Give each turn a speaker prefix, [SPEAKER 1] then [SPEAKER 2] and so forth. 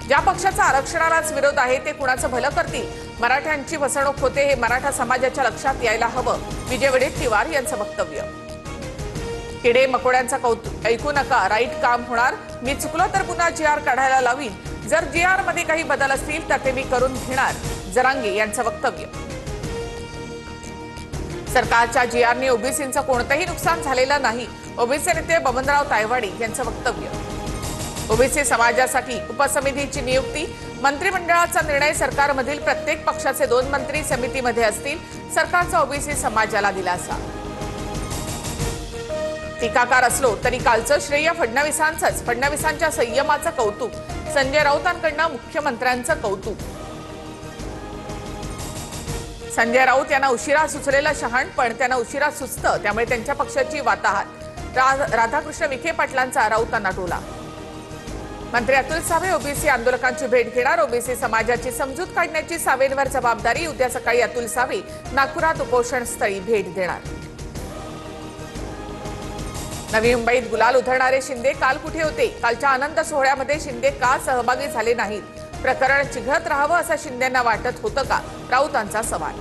[SPEAKER 1] ज्या पक्षाचा आरक्षणालाच विरोध आहे ते कुणाचं भलं करतील, मराठ्यांची फसवणूक होते हे मराठा समाजाच्या लक्षात यायला हवं, विजय वडेट्टीवार यांचं वक्तव्य। किडे मकोड्यांचा कौतुक ऐकू नका, राईट काम होणार, मी चुकलो तर पुन्हा जीआर काढायला लावीन, जर जीआर मध्ये काही बदल असतील तर ते मी करून घेणार, जरांगे यांचं वक्तव्य। सरकारच्या जीआरने ओबीसींचं कोणतंही नुकसान झालेलं नाही, ओबीसी नेते बबनराव तायवाडे यांचं वक्तव्य। ओबीसी समाजासाठी उपसमितीची नियुक्ती, मंत्रिमंडळाचा निर्णय, सरकारमधील प्रत्येक पक्षाचे 2 मंत्री समितीमध्ये असतील, सरकारचा ओबीसी समाजाला दिलासा। टीकाकार असलो तरी कालचं श्रेय फडणवीसांचंच, फडणवीसांच्या संयमाचं कौतुक, संजय राऊतांकडनं मुख्यमंत्र्यांचं कौतुक। संजय राऊत यांना उशिरा सुचलेलं शहाणपण त्यांना उशिरा सुचतं, त्यामुळे त्यांच्या पक्षाची वाताहत, राधाकृष्ण विखे पाटलांचा राऊतांना टोला। मंत्री अतुल सावे ओबीसी आंदोलकांची भेट घेणार, ओबीसी समाजाची समजूत काढण्याची सावेंवर जबाबदारी, उद्या सकाळी अतुल सावे नागपुरात उपोषण स्थळी भेट देणार। नवी मुंबईत गुलाल उधळणारे शिंदे काल कुठे होते? कालच्या आनंद सोहळ्यामध्ये शिंदे का सहभागी झाले नाहीत? प्रकरण चिघळत राहावं असं शिंदेंना वाटत होतं का? राऊतांचा सवाल।